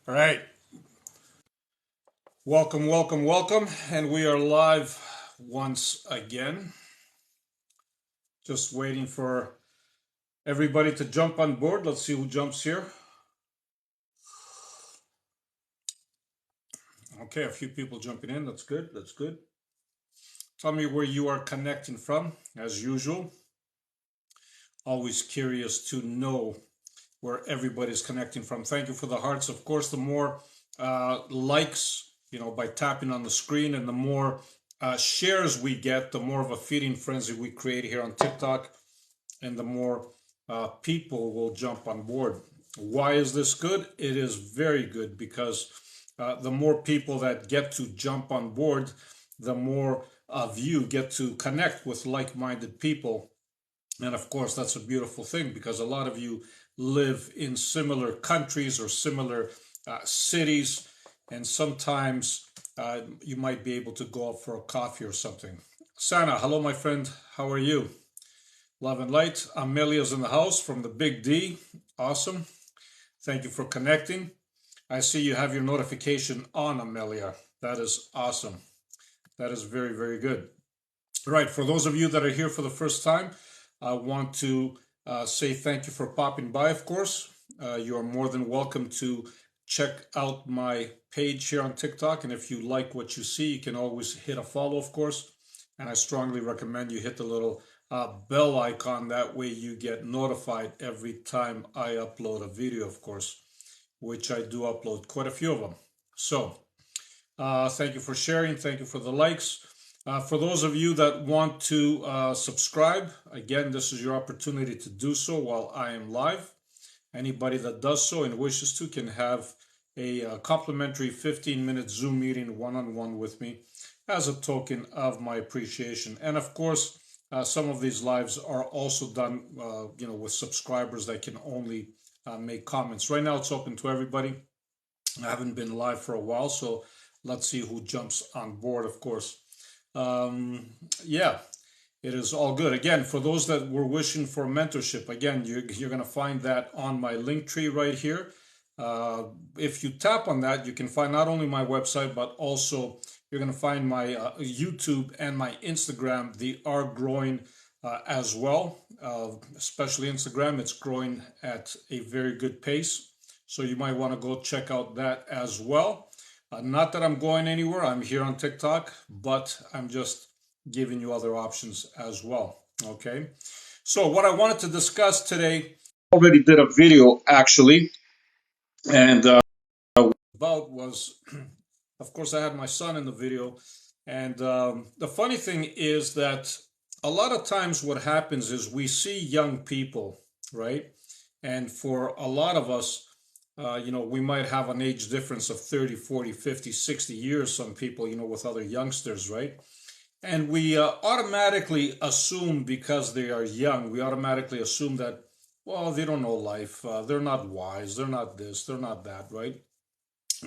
All right. Welcome, welcome, welcome. And we are live once again. Just waiting for everybody to jump on board. Let's see who jumps here. Okay, a few people jumping in. That's good. That's good. Tell me where you are connecting from, as usual. Always curious to know where everybody's connecting from. Thank you for the hearts. Of course, the more likes, by tapping on the screen, and the more shares we get, the more of a feeding frenzy we create here on TikTok, and the more people will jump on board. Why is this good? It is very good because the more people that get to jump on board, the more of you get to connect with like-minded people. And of course, that's a beautiful thing because a lot of you live in similar countries or similar cities, and sometimes you might be able to go out for a coffee or something. Sana, hello, my friend. How are you? Love and light. Amelia's in the house from the Big D. Awesome. Thank you for connecting. I see you have your notification on, Amelia. That is awesome. That is very, very good. All right. For those of you that are here for the first time, I want to say thank you for popping by, of course. You are more than welcome to check out my page here on TikTok. And if you like what you see, you can always hit a follow, of course. And I strongly recommend you hit the little bell icon. That way you get notified every time I upload a video, of course, which I do upload quite a few of them. So thank you for sharing. Thank you for the likes. For those of you that want to subscribe, again, this is your opportunity to do so while I am live. Anybody that does so and wishes to can have a complimentary 15-minute Zoom meeting one-on-one with me as a token of my appreciation. And of course, some of these lives are also done, with subscribers that can only make comments. Right now, it's open to everybody. I haven't been live for a while, so let's see who jumps on board, of course. Yeah, it is all good. Again, for those that were wishing for mentorship, again, you're going to find that on my link tree right here. If you tap on that, you can find not only my website, but also you're going to find my YouTube and my Instagram. They are growing as well, especially Instagram. It's growing at a very good pace. So you might want to go check out that as well. Not that I'm going anywhere. I'm here on TikTok, but I'm just giving you other options as well. Okay. So what I wanted to discuss today, already did a video actually, and about was, of course, I had my son in the video, and the funny thing is that a lot of times what happens is we see young people, right? And for a lot of us, we might have an age difference of 30, 40, 50, 60 years, some people, with other youngsters, right? And we automatically assume because they are young, we automatically assume that, well, they don't know life. They're not wise. They're not this. They're not that, right?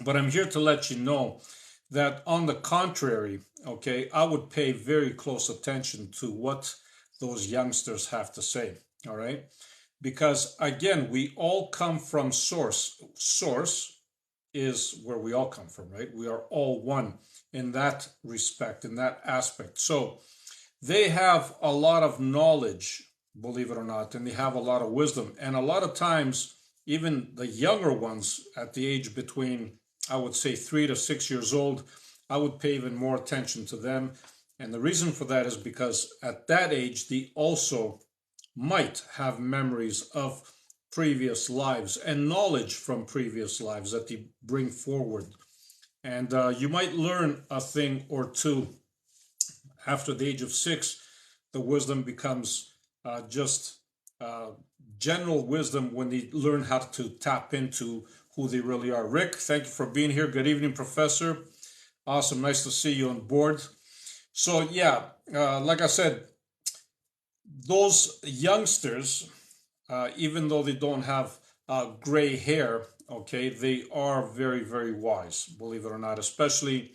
But I'm here to let you know that on the contrary, okay, I would pay very close attention to what those youngsters have to say, all right? Because again, we all come from source. Source is where we all come from, right? We are all one in that respect, in that aspect. So they have a lot of knowledge, believe it or not, and they have a lot of wisdom. And a lot of times, even the younger ones at the age between, I would say, 3 to 6 years old, I would pay even more attention to them. And the reason for that is because at that age, they also might have memories of previous lives and knowledge from previous lives that they bring forward. And you might learn a thing or two after the age of 6. The wisdom becomes just uh, general wisdom when they learn how to tap into who they really are. Rick, thank you for being here. Good evening, Professor. Awesome. Nice to see you on board. So, yeah, like I said, those youngsters, even though they don't have gray hair, okay, they are very, very wise, believe it or not, especially,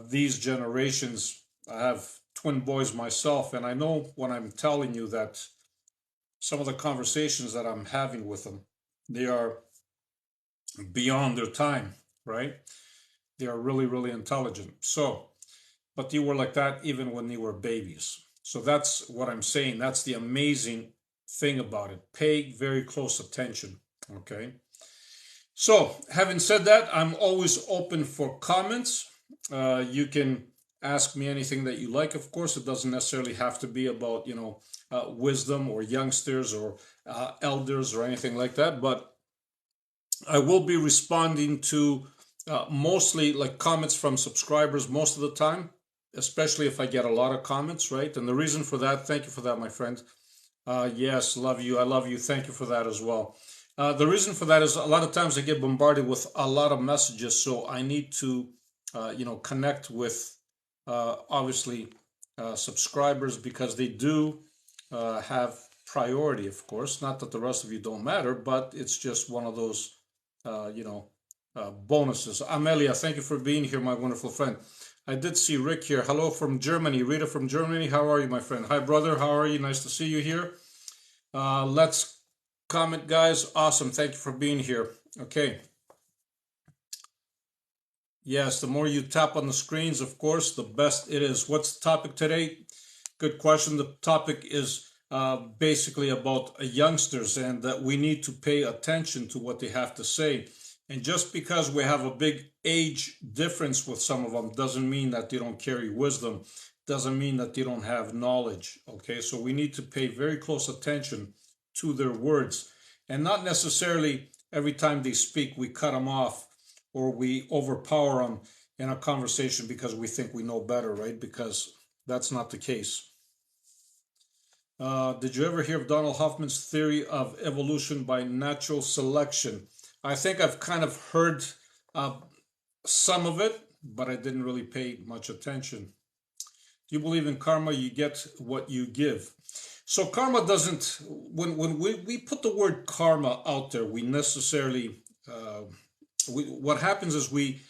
these generations. I have twin boys myself, and I know when I'm telling you that some of the conversations that I'm having with them, they are beyond their time, right? They are really, really intelligent. So, but you were like that even when you were babies. So that's what I'm saying. That's the amazing thing about it. Pay very close attention. Okay. So, having said that, I'm always open for comments. You can ask me anything that you like. Of course, it doesn't necessarily have to be about wisdom or youngsters or elders or anything like that. But I will be responding to mostly like comments from subscribers most of the time, especially if I get a lot of comments, right? And the reason for that, thank you for that, my friend. Yes, love you. I love you. Thank you for that as well. The reason for that is a lot of times I get bombarded with a lot of messages, so I need to, connect with obviously subscribers because they do have priority, of course. Not that the rest of you don't matter, but it's just one of those, bonuses. Amelia, thank you for being here, my wonderful friend. I did see Rick here. Hello from Germany. Rita from Germany. How are you, my friend? Hi, brother. How are you? Nice to see you here. Let's comment, guys. Awesome. Thank you for being here. Okay. Yes, the more you tap on the screens, of course, the best it is. What's the topic today? Good question. The topic is basically about youngsters and that we need to pay attention to what they have to say. And just because we have a big age difference with some of them doesn't mean that they don't carry wisdom, doesn't mean that they don't have knowledge. Okay, so we need to pay very close attention to their words and not necessarily every time they speak we cut them off or we overpower them in a conversation because we think we know better, right? Because that's not the case. Did you ever hear of Donald Hoffman's theory of evolution by natural selection? I think I've kind of heard some of it, but I didn't really pay much attention. Do you believe in karma? You get what you give. So karma doesn't, when we put the word karma out there, we necessarily, what happens is we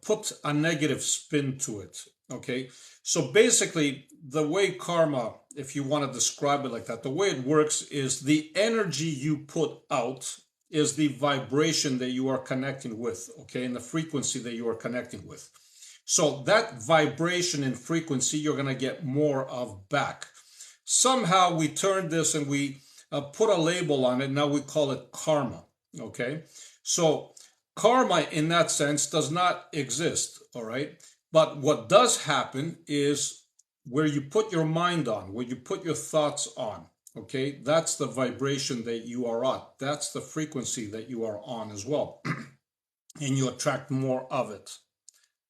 put a negative spin to it. Okay. So basically, the way karma, if you want to describe it like that, the way it works is the energy you put out is the vibration that you are connecting with, okay, and the frequency that you are connecting with. So that vibration and frequency, you're going to get more of back. Somehow we turned this and we put a label on it. Now we call it karma, okay? So karma in that sense does not exist, all right? But what does happen is where you put your mind on, where you put your thoughts on, okay? That's the vibration that you are on. That's the frequency that you are on as well. And you attract more of it.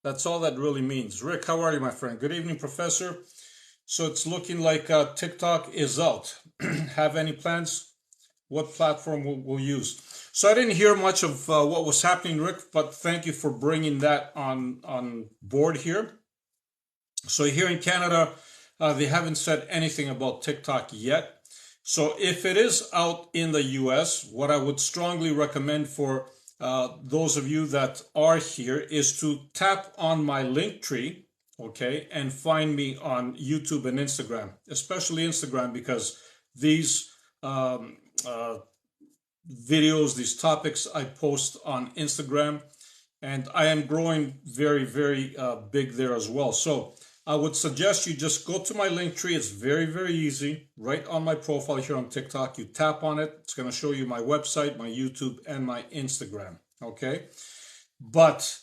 That's all that really means. Rick, how are you, my friend? Good evening, Professor. So it's looking like TikTok is out. Have any plans? What platform we'll use? So I didn't hear much of what was happening, Rick, but thank you for bringing that on board here. So here in Canada, they haven't said anything about TikTok yet. So if it is out in the US, what I would strongly recommend for those of you that are here is to tap on my link tree, okay, and find me on YouTube and Instagram, especially Instagram, because these videos, these topics I post on Instagram, and I am growing very, very big there as well. So I would suggest you just go to my link tree. It's very, very easy. Right on my profile here on TikTok, you tap on it. It's going to show you my website, my YouTube, and my Instagram. Okay, but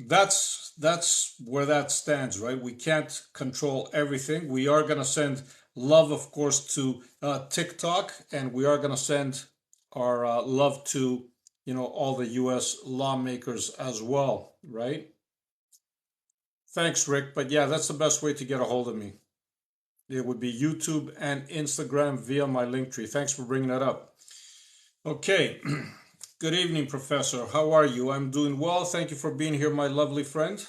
that's where that stands, right? We can't control everything. We are going to send love, of course, to TikTok, and we are going to send our love to all the U.S. lawmakers as well, right? Thanks, Rick. But yeah, that's the best way to get a hold of me. It would be YouTube and Instagram via my link tree. Thanks for bringing that up. Okay. Good evening, Professor. How are you? I'm doing well. Thank you for being here, my lovely friend.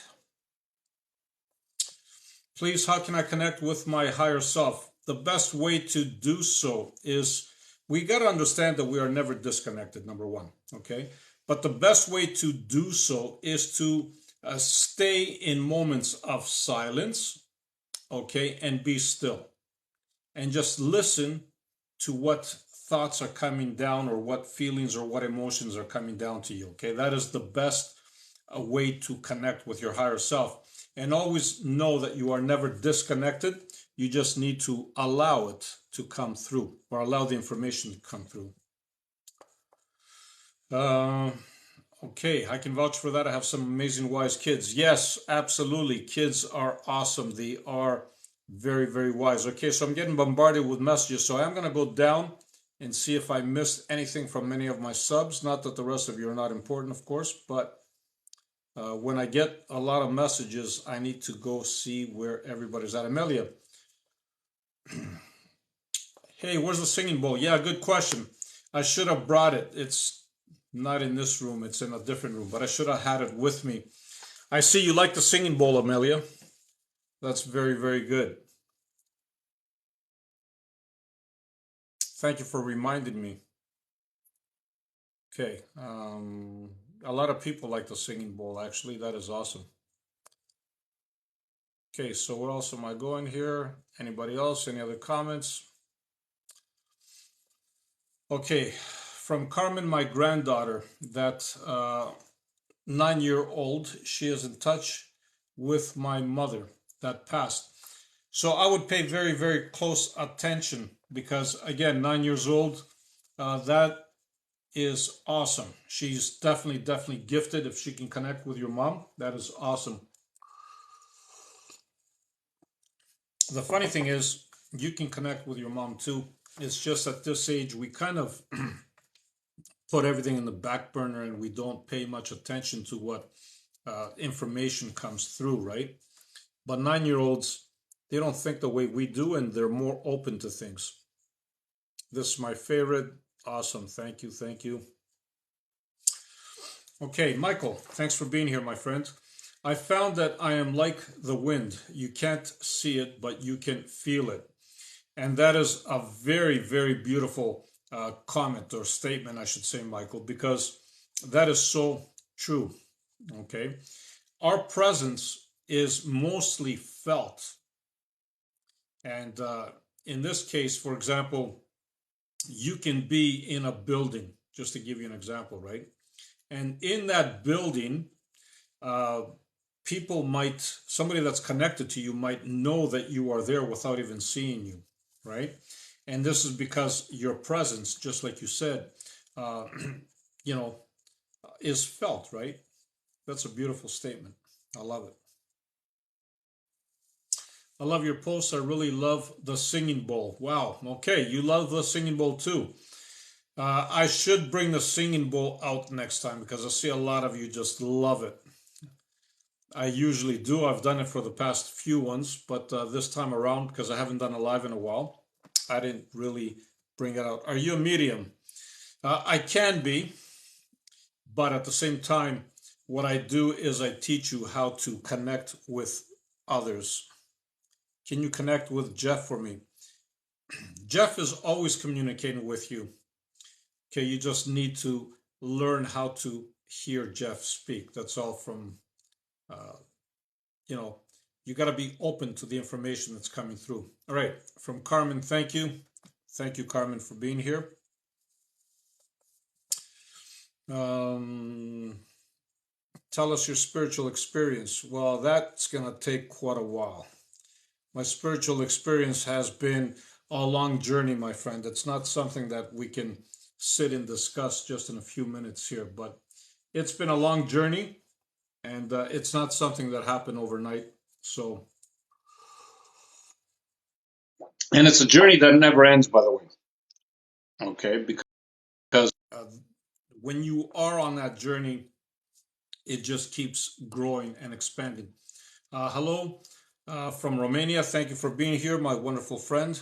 Please, how can I connect with my higher self? The best way to do so is we got to understand that we are never disconnected, number one, okay? But the best way to do so is to stay in moments of silence, okay, and be still. And just listen to what thoughts are coming down or what feelings or what emotions are coming down to you. Okay, that is the best way to connect with your higher self. And always know that you are never disconnected. You just need to allow it to come through, or allow the information to come through. Okay, I can vouch for that. I have some amazing wise kids. Yes, absolutely. Kids are awesome. They are very, very wise. Okay, so I'm getting bombarded with messages. So I'm going to go down and see if I missed anything from many of my subs. Not that the rest of you are not important, of course, but when I get a lot of messages, I need to go see where everybody's at. Amelia, hey, where's the singing bowl? Yeah, good question. I should have brought it. It's not in this room. It's in a different room, but I should have had it with me. I see you like the singing bowl, Amelia. That's very, very good. Thank you for reminding me. Okay. A lot of people like the singing bowl, actually. That is awesome. Okay, so where else am I going here? Anybody else? Any other comments? Okay, from Carmen, my granddaughter, that 9-year-old, she is in touch with my mother that passed. So I would pay very, very close attention because, again, 9 years old, that is awesome. She's definitely gifted if she can connect with your mom. That is awesome. The funny thing is, you can connect with your mom too. It's just at this age, we kind of put everything in the back burner and we don't pay much attention to what information comes through, right? But 9-year-olds, they don't think the way we do and they're more open to things. This is my favorite. Awesome. Thank you. Thank you. Okay, Michael, thanks for being here, my friend. I found that I am like the wind. You can't see it, but you can feel it. And that is a very, very beautiful comment or statement, I should say, Michael, because that is so true. Okay. Our presence is mostly felt. And in this case, for example, you can be in a building, just to give you an example, right? And in that building, somebody that's connected to you might know that you are there without even seeing you, right? And this is because your presence, just like you said, uh, is felt, right? That's a beautiful statement. I love it. I love your posts. I really love the singing bowl. Wow. Okay, you love the singing bowl too. I should bring the singing bowl out next time because I see a lot of you just love it. I usually do. I've done it for the past few ones, but this time around, because I haven't done a live in a while, I didn't really bring it out. Are you a medium? I can be, but at the same time, what I do is I teach you how to connect with others. Can you connect with Jeff for me? Jeff is always communicating with you. Okay, you just need to learn how to hear Jeff speak. That's all from, you got to be open to the information that's coming through. All right, from Carmen, thank you. Thank you, Carmen, for being here. Tell us your spiritual experience. Well, that's going to take quite a while. My spiritual experience has been a long journey, my friend. It's not something that we can sit and discuss just in a few minutes here, but it's been a long journey and it's not something that happened overnight. So, and it's a journey that never ends, by the way. Okay, because when you are on that journey, it just keeps growing and expanding. Hello from Romania. Thank you for being here, my wonderful friend.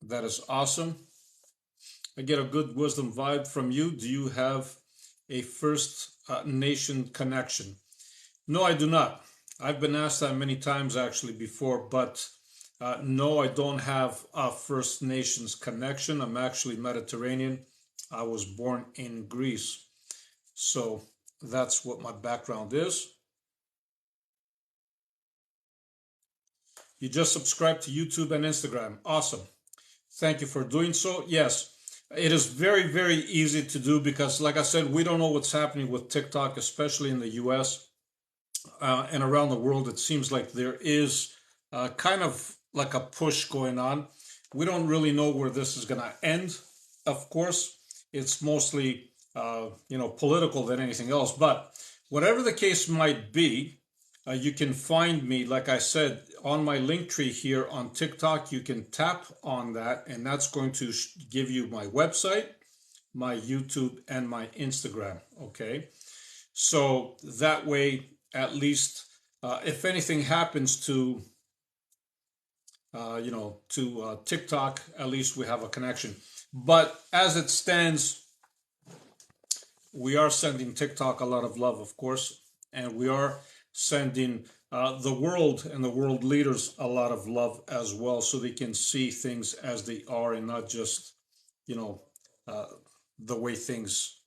That is awesome. I get a good wisdom vibe from you. Do you have a First Nation connection? No, I do not. I've been asked that many times actually before, but no, I don't have a First Nations connection. I'm actually Mediterranean. I was born in Greece. So that's what my background is. You just subscribed to YouTube and Instagram. Awesome. Thank you for doing so. Yes, It is very, very easy to do because, like I said, we don't know what's happening with TikTok, especially in the US and around the world. It seems like there is kind of like a push going on. We don't really know where this is going to end, of course. It's mostly, political than anything else. But whatever the case might be, you can find me, like I said, on my link tree here on TikTok. You can tap on that, and that's going to give you my website, my YouTube, and my Instagram. Okay. So that way, at least, if anything happens to, TikTok, at least we have a connection. But as it stands, we are sending TikTok a lot of love, of course, and we are sending the world and the world leaders a lot of love as well, so they can see things as they are and not just, you know, uh, the way things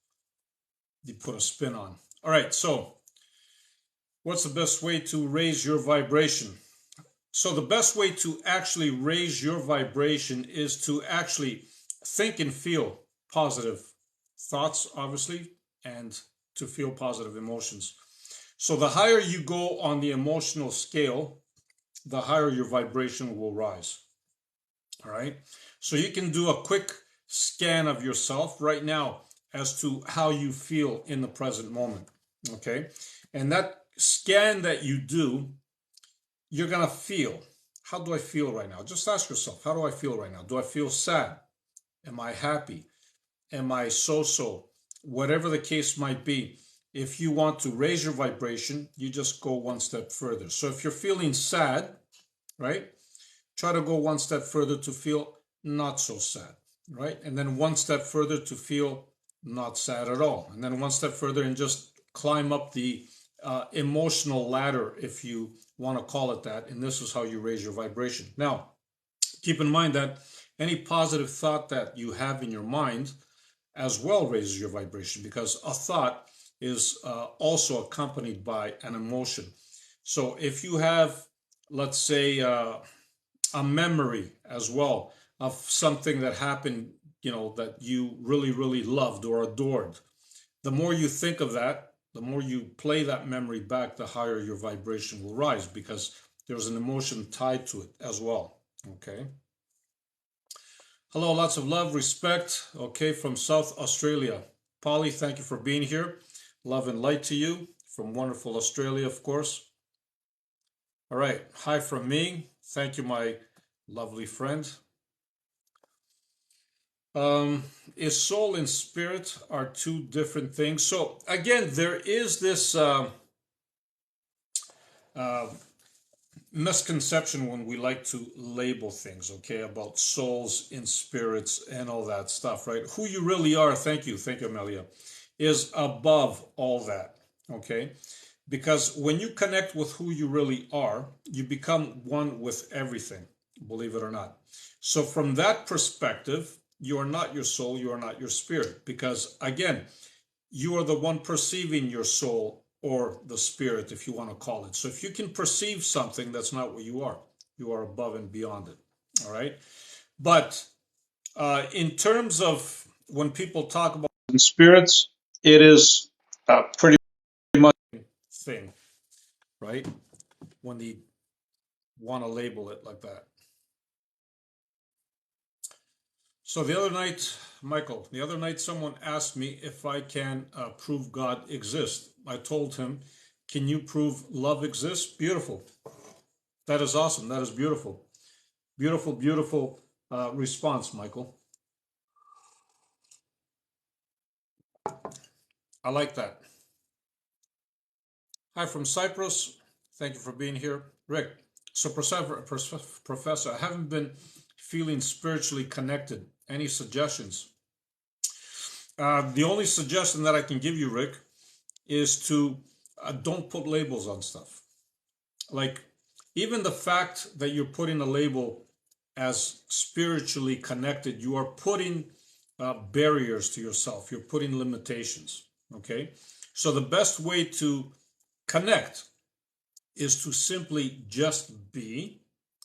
they put a spin on. All right, so what's the best way to raise your vibration? So the best way to actually raise your vibration is to actually think and feel positive thoughts, obviously, and to feel positive emotions. So the higher you go on the emotional scale, the higher your vibration will rise. All right. So you can do a quick scan of yourself right now as to how you feel in the present moment. Okay. And that scan that you do, you're going to feel, how do I feel right now? Just ask yourself, how do I feel right now? Do I feel sad? Am I happy? Am I so-so? Whatever the case might be, if you want to raise your vibration, you just go one step further. So if you're feeling sad, right, try to go one step further to feel not so sad, right? And then one step further to feel not sad at all. And then one step further and just climb up the emotional ladder, if you want to call it that. And this is how you raise your vibration. Now, keep in mind that any positive thought that you have in your mind as well raises your vibration, because a thought is also accompanied by an emotion. So if you have, let's say, a memory as well of something that happened, that you really, really loved or adored, the more you think of that, the more you play that memory back, the higher your vibration will rise, because there's an emotion tied to it as well. Okay. Hello, lots of love, respect. Okay, from South Australia. Polly, thank you for being here. Love and light to you from wonderful Australia, of course. All right, hi from me. Thank you, my lovely friend. Is soul and spirit are two different things. So again, there is this misconception when we like to label things, okay, about souls and spirits and all that stuff, right? Who you really are, thank you, Amelia, is above all that, okay? Because when you connect with who you really are, you become one with everything, believe it or not. So from that perspective, you are not your soul, you are not your spirit, because again, you are the one perceiving your soul or the spirit, if you want to call it. So if you can perceive something, that's not what you are. You are above and beyond it. All right. But in terms of when people talk about spirits, it is pretty much thing, right? When they want to label it like that. So the other night, Michael, someone asked me if I can prove God exists. I told him, can you prove love exists? Beautiful. That is awesome. That is beautiful. Beautiful, beautiful response, Michael. I like that. Hi from Cyprus. Thank you for being here. Rick, so Professor, I haven't been feeling spiritually connected. Any suggestions? The only suggestion that I can give you, Rick, is to don't put labels on stuff. Like, even the fact that you're putting a label as spiritually connected, you are putting barriers to yourself. You're putting limitations. Okay. So the best way to connect is to simply just be.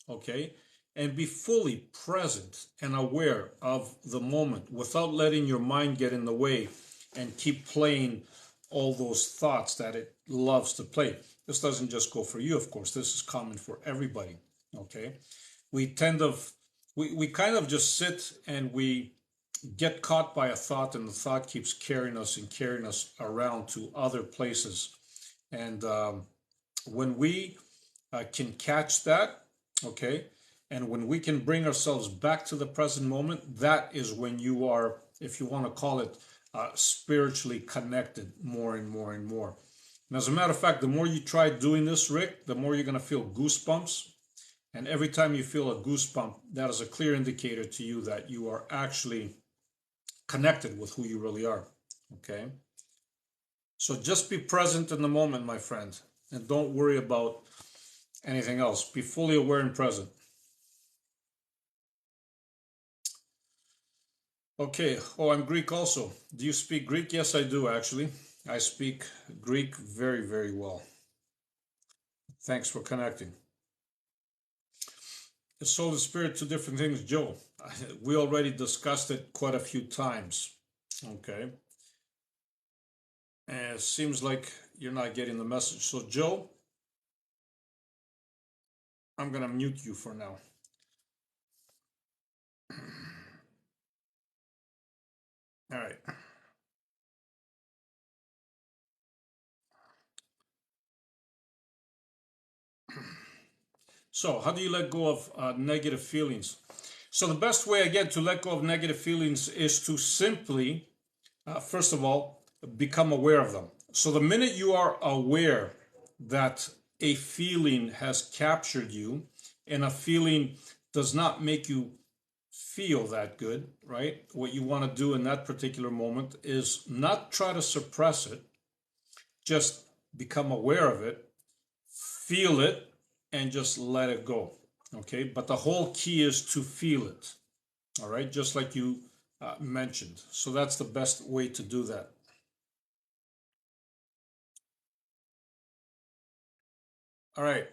Okay. and be fully present and aware of the moment without letting your mind get in the way and keep playing all those thoughts that it loves to play. This doesn't just go for you, of course. This is common for everybody. Okay, we tend of we kind of just sit and we get caught by a thought, and the thought keeps carrying us and carrying us around to other places. And when we can catch that, okay, and when we can bring ourselves back to the present moment, that is when you are, if you want to call it, spiritually connected more and more and more. And as a matter of fact, the more you try doing this, Rick, the more you're going to feel goosebumps. And every time you feel a goosebump, that is a clear indicator to you that you are actually connected with who you really are. Okay? So just be present in the moment, my friend, and don't worry about anything else. Be fully aware and present. Okay. Oh, I'm Greek also. Do you speak Greek? Yes, I do, actually. I speak Greek very, very well. Thanks for connecting. The soul and spirit, two different things, Joe. We already discussed it quite a few times. Okay. And it seems like you're not getting the message. So, Joe, I'm going to mute you for now. All right. So, how do you let go of negative feelings? So, the best way, again, to let go of negative feelings is to simply, first of all, become aware of them. So, the minute you are aware that a feeling has captured you and a feeling does not make you feel that good, right? What you want to do in that particular moment is not try to suppress it, just become aware of it, feel it, and just let it go. Okay, but the whole key is to feel it. All right, just like you mentioned. So that's the best way to do that. All right.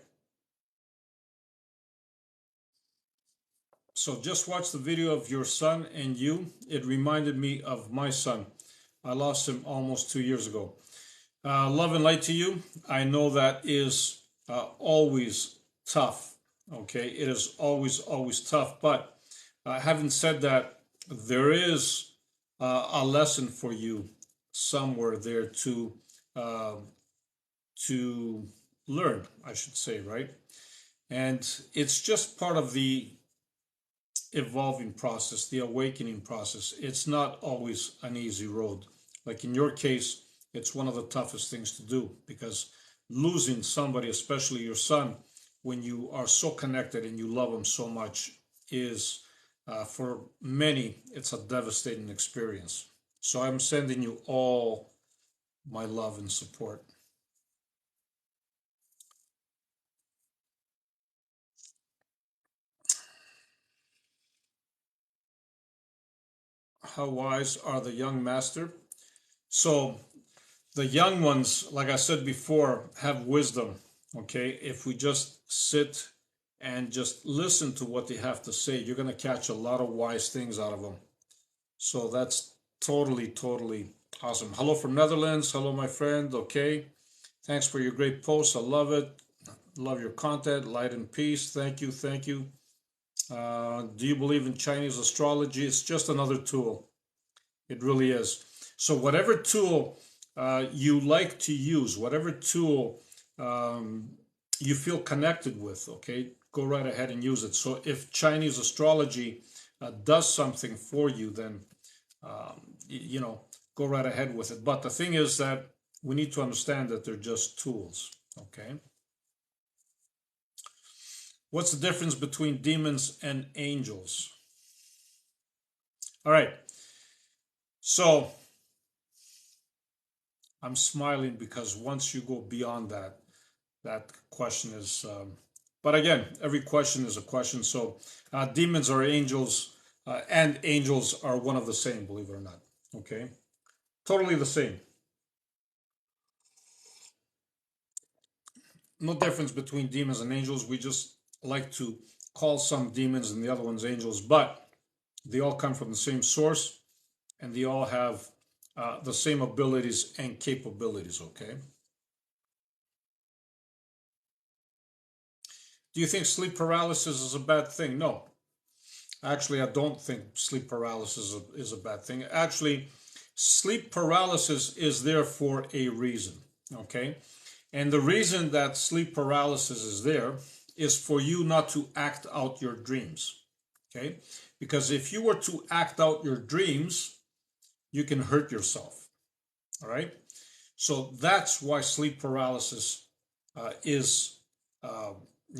So just watch the video of your son and you. It reminded me of my son. I lost him almost 2 years ago. Love and light to you. I know that is always tough. Okay, it is always, always tough. But having said that, there is a lesson for you somewhere there uh, to learn, I should say, right? And it's just part of the evolving process, the awakening process. It's not always an easy road. Like in your case, it's one of the toughest things to do because losing somebody, especially your son, when you are so connected and you love him so much, is for many, it's a devastating experience. So I'm sending you all my love and support. How wise are the young, master? So the young ones, like I said before, have wisdom. Okay, if we just sit and just listen to what they have to say, you're going to catch a lot of wise things out of them. So that's totally, totally awesome. Hello from Netherlands. Hello, my friend. Okay, thanks for your great post. I love it. Love your content. Light and peace. Thank you. Thank you. Do you believe in Chinese astrology? It's just another tool. It really is. So whatever tool you like to use, whatever tool you feel connected with, okay, go right ahead and use it. So if Chinese astrology does something for you, then you know, go right ahead with it. But the thing is that we need to understand that they're just tools, okay? What's the difference between demons and angels? All right. So I'm smiling because once you go beyond that, that question is, but again, every question is a question. So demons are angels, and angels are one of the same, believe it or not. Okay. Totally the same. No difference between demons and angels. We just like to call some demons and the other ones angels, but they all come from the same source and they all have the same abilities and capabilities, okay? Do you think sleep paralysis is a bad thing? No. Actually, I don't think sleep paralysis is a bad thing. Actually, sleep paralysis is there for a reason, okay? And the reason that sleep paralysis is there is for you not to act out your dreams, okay? Because if you were to act out your dreams, you can hurt yourself, all right? So that's why sleep paralysis is,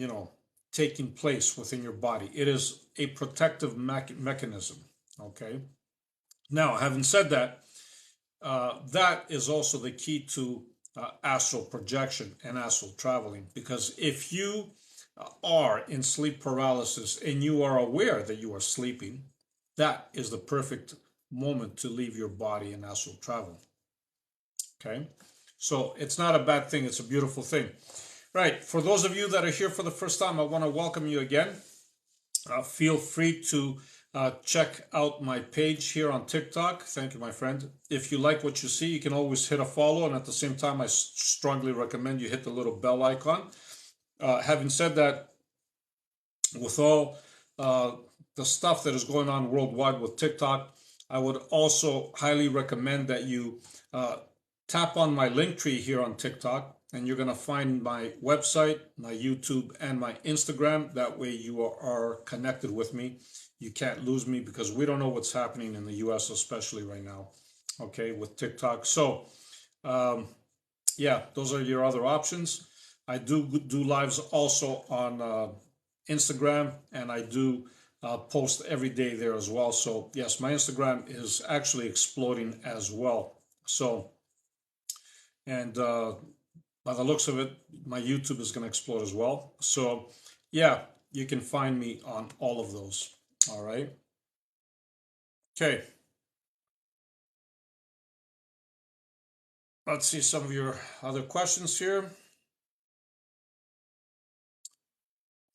you know, taking place within your body. It is a protective mechanism, okay? Now, having said that, that is also the key to astral projection and astral traveling, because if you are in sleep paralysis and you are aware that you are sleeping, that is the perfect moment to leave your body in astral travel. Okay, so it's not a bad thing, it's a beautiful thing. Right, for those of you that are here for the first time, I want to welcome you again. Feel free to check out my page here on TikTok. Thank you, my friend. If you like what you see, you can always hit a follow, and at the same time, I strongly recommend you hit the little bell icon. Having said that, with all the stuff that is going on worldwide with TikTok, I would also highly recommend that you tap on my link tree here on TikTok, and you're going to find my website, my YouTube, and my Instagram. That way you are connected with me. You can't lose me, because we don't know what's happening in the US, especially right now, okay, with TikTok. So, yeah, those are your other options. I do lives also on Instagram, and I do post every day there as well. So, yes, my Instagram is actually exploding as well. So, and by the looks of it, my YouTube is going to explode as well. So, yeah, you can find me on all of those. All right. Okay. Let's see some of your other questions here.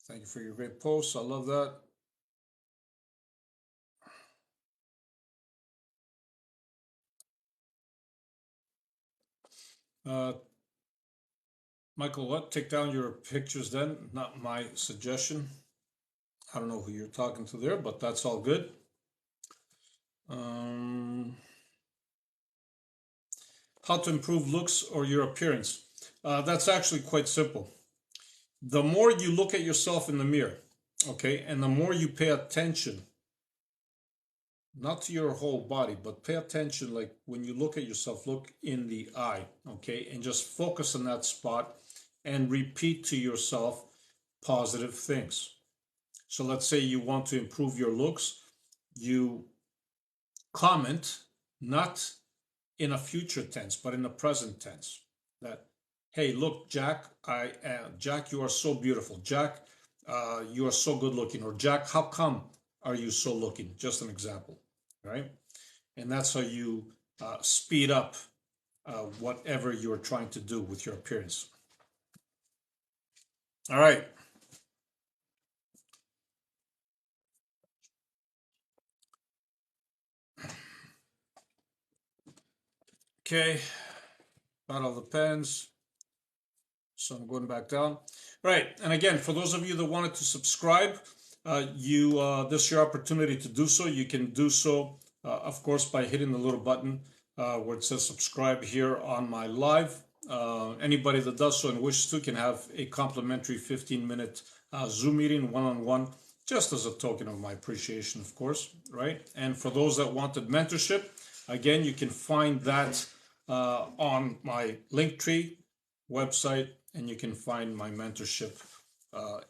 Thank you for your great posts. I love that. Michael, what? Take down your pictures then? Not my suggestion. I don't know who you're talking to there, but that's all good. How to improve looks or your appearance? That's actually quite simple. The more you look at yourself in the mirror, okay, and the more you pay attention, not to your whole body, but pay attention, like when you look at yourself, look in the eye, okay, and just focus on that spot and repeat to yourself positive things. So let's say you want to improve your looks, you comment not in a future tense, but in a present tense. That, hey, look, Jack, Jack, you are so beautiful. Jack, you are so good looking. Or Jack, how come are you so looking? Just an example, right? And that's how you speed up whatever you're trying to do with your appearance. All right. Okay, got all the pens. So I'm going back down. Right, and again, for those of you that wanted to subscribe, this is your opportunity to do so. You can do so, of course, by hitting the little button where it says subscribe here on my live. Anybody that does so and wishes to can have a complimentary 15-minute Zoom meeting one-on-one, just as a token of my appreciation, of course, right? And for those that wanted mentorship, again, you can find that on my Linktree website, and you can find my mentorship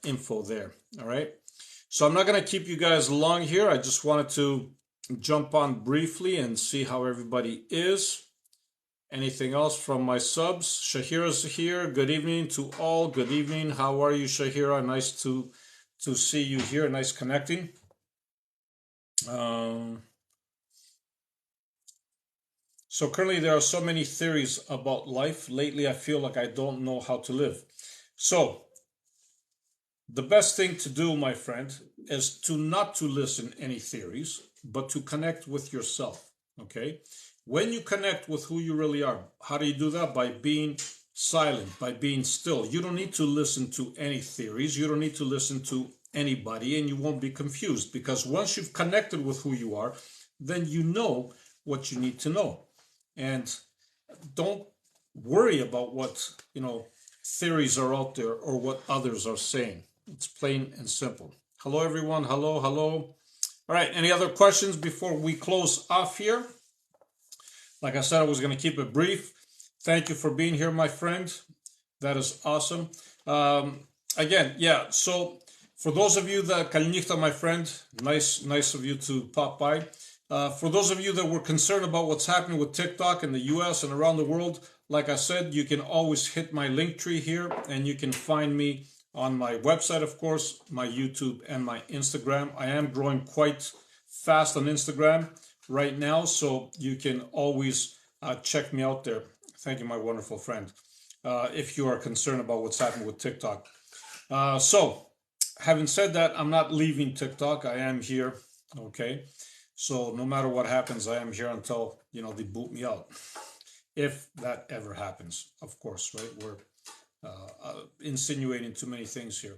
info there. All right. So I'm not going to keep you guys long here. I just wanted to jump on briefly and see how everybody is. Anything else from my subs? Shahira's here. Good evening to all. Good evening. How are you, Shahira? Nice to see you here. Nice connecting. So currently there are so many theories about life. Lately, I feel like I don't know how to live. So the best thing to do, my friend, is to not to listen any theories, but to connect with yourself. Okay? When you connect with who you really are, how do you do that? By being silent, by being still. You don't need to listen to any theories. You don't need to listen to anybody, and you won't be confused, because once you've connected with who you are, then you know what you need to know. And don't worry about what, theories are out there or what others are saying. It's plain and simple. Hello, everyone. Hello, hello. All right. Any other questions before we close off here? Like I said, I was going to keep it brief. Thank you for being here, my friend. That is awesome. Again, yeah. So for those of you that Kalinichta, my friend, nice of you to pop by. For those of you that were concerned about what's happening with TikTok in the US and around the world, like I said, you can always hit my link tree here, and you can find me on my website, of course, my YouTube and my Instagram. I am growing quite fast on Instagram right now, so you can always check me out there. Thank you, my wonderful friend, if you are concerned about what's happening with TikTok. So, having said that, I'm not leaving TikTok. I am here, okay? So no matter what happens, I am here until, they boot me out. If that ever happens, of course, right? We're insinuating too many things here.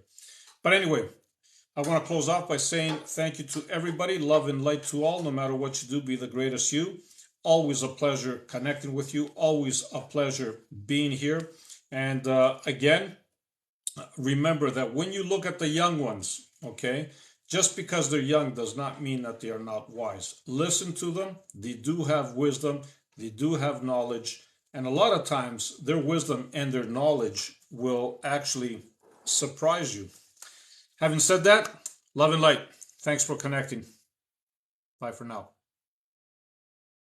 But anyway, I want to close off by saying thank you to everybody. Love and light to all. No matter what you do, be the greatest you. Always a pleasure connecting with you. Always a pleasure being here. And again, remember that when you look at the young ones, okay, just because they're young does not mean that they are not wise. Listen to them. They do have wisdom. They do have knowledge. And a lot of times, their wisdom and their knowledge will actually surprise you. Having said that, love and light. Thanks for connecting. Bye for now.